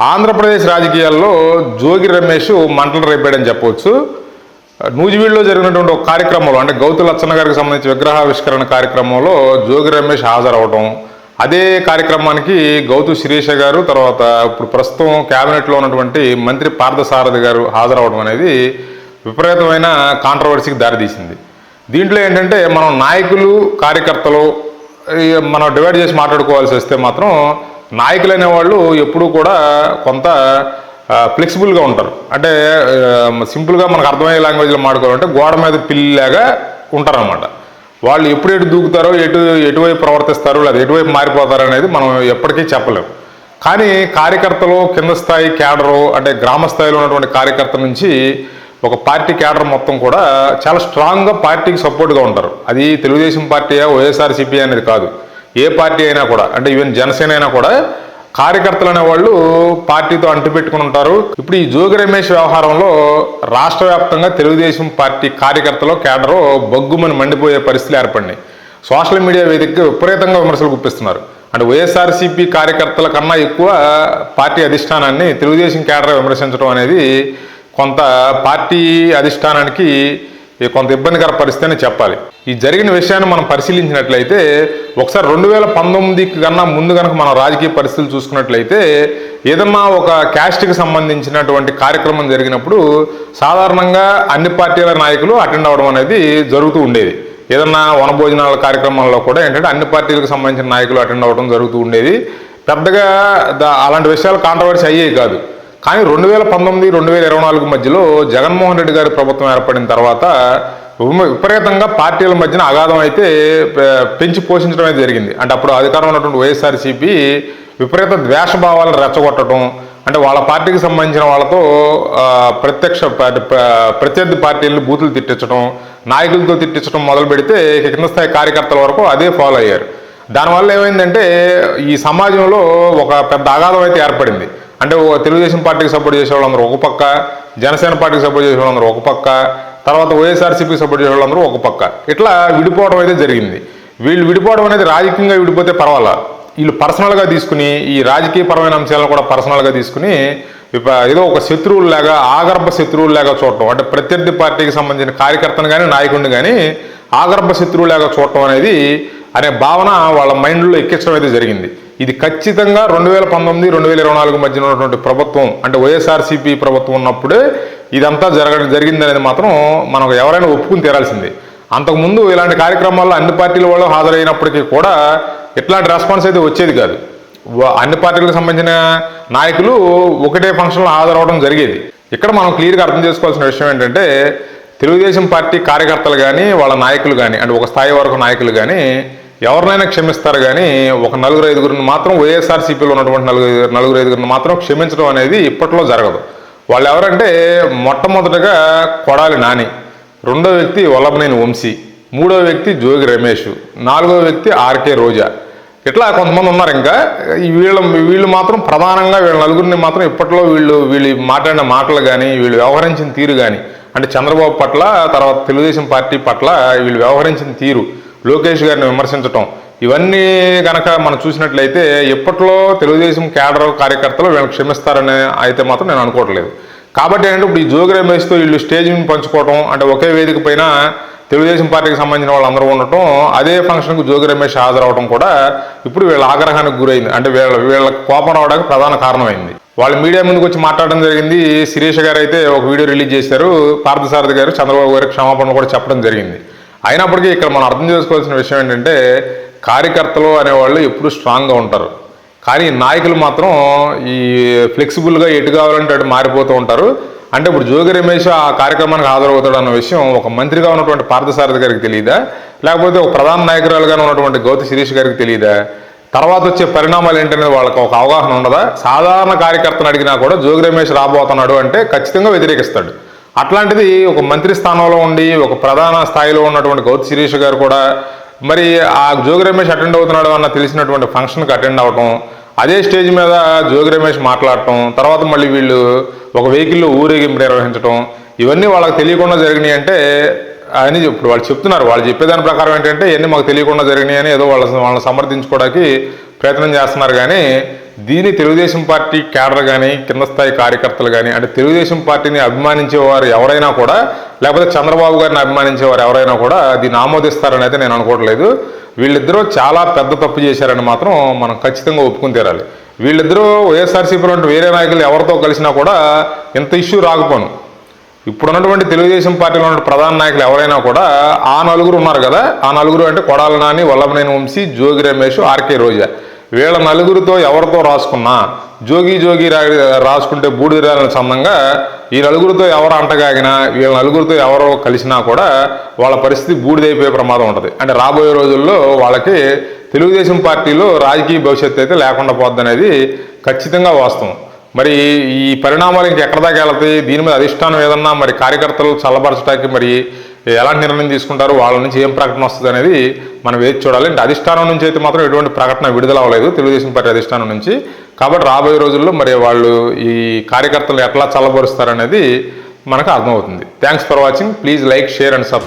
ఆంధ్రప్రదేశ్ రాజకీయాల్లో జోగి రమేష్ మంటలు రేపాడని చెప్పవచ్చు. నూజివీడులో జరిగినటువంటి ఒక కార్యక్రమంలో, అంటే గౌతు లచ్చన్న గారికి సంబంధించి విగ్రహావిష్కరణ కార్యక్రమంలో జోగి రమేష్ హాజరవడం, అదే కార్యక్రమానికి గౌతు శిరీష గారు, తర్వాత ఇప్పుడు ప్రస్తుతం క్యాబినెట్లో ఉన్నటువంటి మంత్రి పార్థసారథి గారు హాజరవడం అనేది విపరీతమైన కాంట్రవర్సీకి దారితీసింది. దీంట్లో ఏంటంటే మనం నాయకులు కార్యకర్తలు మనం డివైడ్ చేసి మాట్లాడుకోవాల్సి వస్తే మాత్రం నాయకులు అనేవాళ్ళు ఎప్పుడూ కూడా కొంత ఫ్లెక్సిబుల్గా ఉంటారు. అంటే సింపుల్గా మనకు అర్థమయ్యే లాంగ్వేజ్లో మాట్లాడుకోవాలంటే గోడ మీద పిల్లిలాగా ఉంటారన్నమాట. వాళ్ళు ఎటు దూకుతారో ఎటువైపు ప్రవర్తిస్తారో లేదా ఎటువైపు మారిపోతారో అనేది మనం ఎప్పటికీ చెప్పలేము. కానీ కార్యకర్తలు కింద స్థాయి క్యాడరు, అంటే గ్రామ స్థాయిలో ఉన్నటువంటి కార్యకర్తల నుంచి ఒక పార్టీ క్యాడర్ మొత్తం కూడా చాలా స్ట్రాంగ్గా పార్టీకి సపోర్ట్గా ఉంటారు. అది తెలుగుదేశం పార్టీయా వైఎస్ఆర్సీపీ అనేది కాదు, ఏ పార్టీ అయినా కూడా, అంటే ఈవెన్ జనసేన అయినా కూడా కార్యకర్తలు అనేవాళ్ళు పార్టీతో అంటుపెట్టుకుని ఉంటారు. ఇప్పుడు ఈ జోగి రమేష్ వ్యవహారంలో రాష్ట్ర వ్యాప్తంగా తెలుగుదేశం పార్టీ కార్యకర్తలు క్యాడరు బొగ్గుమని మండిపోయే పరిస్థితులు ఏర్పడినాయి. సోషల్ మీడియా వేదికగా విపరీతంగా విమర్శలు గుప్పిస్తున్నారు. అంటే వైఎస్ఆర్సీపీ కార్యకర్తల కన్నా ఎక్కువ పార్టీ అధిష్టానాన్ని తెలుగుదేశం క్యాడర్ విమర్శించడం అనేది కొంత పార్టీ అధిష్టానానికి కొంత ఇబ్బందికర పరిస్థితి అని చెప్పాలి. ఈ జరిగిన విషయాన్ని మనం పరిశీలించినట్లయితే ఒకసారి 2019 కన్నా ముందు కనుక మనం రాజకీయ పరిస్థితులు చూసుకున్నట్లయితే ఏదన్నా ఒక క్యాస్ట్కి సంబంధించినటువంటి కార్యక్రమం జరిగినప్పుడు సాధారణంగా అన్ని పార్టీల నాయకులు అటెండ్ అవ్వడం అనేది జరుగుతూ ఉండేది. ఏదన్నా వనభోజనాల కార్యక్రమాల్లో కూడా ఏంటంటే అన్ని పార్టీలకు సంబంధించిన నాయకులు అటెండ్ అవ్వడం జరుగుతూ ఉండేది. పెద్దగా అలాంటి విషయాలు కాంట్రవర్సీ అయ్యేవి కాదు. కానీ 2019-2024 మధ్యలో జగన్మోహన్ రెడ్డి గారి ప్రభుత్వం ఏర్పడిన తర్వాత విపరీతంగా పార్టీల మధ్యన అగాధం అయితే పెంచి పోషించడం అయితే జరిగింది. అంటే అప్పుడు అధికారంలో ఉన్నటువంటి వైఎస్ఆర్సీపీ విపరీత ద్వేషభావాలను రెచ్చగొట్టడం, అంటే వాళ్ళ పార్టీకి సంబంధించిన వాళ్ళతో ప్రత్యర్థి పార్టీలను బూతులు తిట్టించడం, నాయకులతో తిట్టించడం మొదలు పెడితే కింద స్థాయి కార్యకర్తల వరకు అదే ఫాలో అయ్యారు. దానివల్ల ఏమైందంటే ఈ సమాజంలో ఒక పెద్ద అగాధం అయితే ఏర్పడింది. అంటే తెలుగుదేశం పార్టీకి సపోర్ట్ చేసే వాళ్ళందరూ ఒక పక్క, జనసేన పార్టీకి సపోర్ట్ చేసే వాళ్ళందరూ ఒక పక్క, తర్వాత వైఎస్ఆర్సీపీకి సపోర్ట్ చేసే వాళ్ళందరూ ఒక పక్క, ఇట్లా విడిపోవడం అయితే జరిగింది. వీళ్ళు విడిపోవడం అనేది రాజకీయంగా విడిపోతే పర్వాలా, వీళ్ళు పర్సనల్గా తీసుకుని ఈ రాజకీయపరమైన అంశాలను కూడా పర్సనల్గా తీసుకుని ఏదో ఒక శత్రువులాగా, ఆగర్భ శత్రువులాగా చూడటం, అంటే ప్రత్యర్థి పార్టీకి సంబంధించిన కార్యకర్తను కానీ నాయకుడిని కానీ ఆగర్భ శత్రువులాగా చూడటం అనేది అనే భావన వాళ్ళ మైండ్లో ఎక్కించడం అయితే జరిగింది. ఇది ఖచ్చితంగా 2019-2024 మధ్యన ఉన్నటువంటి ప్రభుత్వం, అంటే వైఎస్ఆర్సీపీ ప్రభుత్వం ఉన్నప్పుడే ఇదంతా జరిగిందనేది మాత్రం మనకు ఎవరైనా ఒప్పుకుని తీరాల్సిందే. అంతకుముందు ఇలాంటి కార్యక్రమాల్లో అన్ని పార్టీల వాళ్ళు హాజరైనప్పటికీ కూడా ఇట్లాంటి రెస్పాన్స్ అయితే వచ్చేది కాదు. అన్ని పార్టీలకు సంబంధించిన నాయకులు ఒకటే ఫంక్షన్లో హాజరవడం జరిగేది. ఇక్కడ మనం క్లియర్గా అర్థం చేసుకోవాల్సిన విషయం ఏంటంటే తెలుగుదేశం పార్టీ కార్యకర్తలు కానీ వాళ్ళ నాయకులు కానీ, అంటే ఒక స్థాయి వరకు నాయకులు కానీ ఎవరినైనా క్షమిస్తారు, కానీ ఒక 4-5 మాత్రం వైఎస్ఆర్సీపీలో ఉన్నటువంటి 4-5 మాత్రం క్షమించడం అనేది ఇప్పట్లో జరగదు. వాళ్ళు ఎవరంటే మొట్టమొదటిగా కొడాలి నాని, రెండో వ్యక్తి వల్లభనేని వంశీ, మూడో వ్యక్తి జోగి రమేష్, నాలుగో వ్యక్తి ఆర్కే రోజా, ఇట్లా కొంతమంది ఉన్నారు. ఇంకా వీళ్ళు మాత్రం ప్రధానంగా వీళ్ళ 4 మాత్రం ఇప్పట్లో వీళ్ళు మాట్లాడిన మాటలు కానీ, వీళ్ళు వ్యవహరించిన తీరు కానీ, అంటే చంద్రబాబు పట్ల, తర్వాత తెలుగుదేశం పార్టీ పట్ల వీళ్ళు వ్యవహరించిన తీరు, లోకేష్ గారిని విమర్శించడం, ఇవన్నీ కనుక మనం చూసినట్లయితే ఇప్పట్లో తెలుగుదేశం క్యాడర్ కార్యకర్తలు వీళ్ళని క్షమిస్తారని అయితే మాత్రం నేను అనుకోవట్లేదు. కాబట్టి ఏంటంటే ఇప్పుడు ఈ జోగి రమేష్తో వీళ్ళు స్టేజ్ని పంచుకోవడం, అంటే ఒకే వేదిక పైన తెలుగుదేశం పార్టీకి సంబంధించిన వాళ్ళందరూ ఉండటం, అదే ఫంక్షన్కు జోగి రమేష్ హాజరవడం కూడా ఇప్పుడు వీళ్ళ ఆగ్రహానికి గురైంది. అంటే వీళ్ళ కోపం రావడానికి ప్రధాన కారణమైంది. వాళ్ళు మీడియా ముందుకు వచ్చి మాట్లాడడం జరిగింది. శిరీష గారు అయితే ఒక వీడియో రిలీజ్ చేశారు. పార్థసారథి గారు చంద్రబాబు గారికి క్షమాపణ కూడా చెప్పడం జరిగింది. అయినప్పటికీ ఇక్కడ మనం అర్థం చేసుకోవాల్సిన విషయం ఏంటంటే కార్యకర్తలు అనేవాళ్ళు ఎప్పుడు స్ట్రాంగ్గా ఉంటారు, కానీ నాయకులు మాత్రం ఈ ఫ్లెక్సిబుల్గా ఎటు కావాలంటే అటు మారిపోతూ ఉంటారు. అంటే ఇప్పుడు జోగి రమేష్ ఆ కార్యక్రమానికి హాజరవుతాడు అన్న విషయం ఒక మంత్రిగా ఉన్నటువంటి పార్థసారథి గారికి తెలియదా, లేకపోతే ఒక ప్రధాన నాయకురాలుగా ఉన్నటువంటి గౌతు శిరీష్ గారికి తెలియదా? తర్వాత వచ్చే పరిణామాలు ఏంటనేది వాళ్ళకి ఒక అవగాహన ఉండదా? సాధారణ కార్యకర్తను అడిగినా కూడా జోగి రమేష్ రాబోతున్నాడు అంటే ఖచ్చితంగా వ్యతిరేకిస్తాడు. అట్లాంటిది ఒక మంత్రి స్థానంలో ఉండి ఒక ప్రధాన స్థాయిలో ఉన్నటువంటి గౌతు శిరీష్ గారు కూడా మరి ఆ జోగి రమేష్ అటెండ్ అవుతున్నాడు అన్న తెలిసినటువంటి ఫంక్షన్కి అటెండ్ అవ్వటం, అదే స్టేజ్ మీద జోగి రమేష్ మాట్లాడటం, తర్వాత మళ్ళీ వీళ్ళు ఒక వెహికల్లో ఊరేగింపు నిర్వహించడం, ఇవన్నీ వాళ్ళకి తెలియకుండా జరిగినాయి అంటే అని ఇప్పుడు వాళ్ళు చెప్తున్నారు. వాళ్ళు చెప్పేదాని ప్రకారం ఏంటంటే ఇవన్నీ మాకు తెలియకుండా జరిగినాయి అని ఏదో వాళ్ళని సమర్థించుకోవడానికి ప్రయత్నం చేస్తున్నారు. కానీ దీన్ని తెలుగుదేశం పార్టీ క్యాడర్ కానీ కింద స్థాయి కార్యకర్తలు కానీ అంటే తెలుగుదేశం పార్టీని అభిమానించేవారు ఎవరైనా కూడా లేకపోతే చంద్రబాబు గారిని అభిమానించేవారు ఎవరైనా కూడా దీన్ని ఆమోదిస్తారని అయితే నేను అనుకోవట్లేదు. వీళ్ళిద్దరూ చాలా పెద్ద తప్పు చేశారని మాత్రం మనం ఖచ్చితంగా ఒప్పుకుని తీరాలి. వీళ్ళిద్దరూ వైఎస్ఆర్సీపీ వంటి వేరే నాయకులు ఎవరితో కలిసినా కూడా ఇంత ఇష్యూ రాకపోను. ఇప్పుడున్నటువంటి తెలుగుదేశం పార్టీలో ఉన్న ప్రధాన నాయకులు ఎవరైనా కూడా ఆ నలుగురు ఉన్నారు కదా, ఆ నలుగురు అంటే కొడాల నాని, వల్లభనేని వంశీ, జోగి రమేష్, ఆర్కే రోజా, వీళ్ళ నలుగురితో ఎవరితో రాసుకున్నా జోగి రాసుకుంటే బూడిదరాలని చందంగా ఈ నలుగురితో ఎవరు అంటగాగినా వీళ్ళ నలుగురితో ఎవరో కలిసినా కూడా వాళ్ళ పరిస్థితి బూడిదైపోయే ప్రమాదం ఉంటుంది. అంటే రాబోయే రోజుల్లో వాళ్ళకి తెలుగుదేశం పార్టీలో రాజకీయ భవిష్యత్తు అయితే లేకుండా పోద్ది అనేది ఖచ్చితంగా వాస్తవం. మరి ఈ పరిణామాలు ఇంకెక్కడ దాకా వెళ్తాయి, దీని మీద అధిష్టానం ఏదన్నా మరి కార్యకర్తలు చల్లబరచడానికి మరి ఎలాంటి నిర్ణయం తీసుకుంటారు, వాళ్ళ నుంచి ఏం ప్రకటన వస్తుంది అనేది మనం వేచి చూడాలి. అంటే అధిష్టానం నుంచి అయితే మాత్రం ఎటువంటి ప్రకటన విడుదల అవ్వలేదు తెలుగుదేశం పార్టీ అధిష్టానం నుంచి. కాబట్టి రాబోయే రోజుల్లో మరి వాళ్ళు ఈ కార్యకర్తలు ఎట్లా చల్లబరుస్తారనేది మనకు అర్థమవుతుంది. Thanks for watching. Please like, share and subscribe.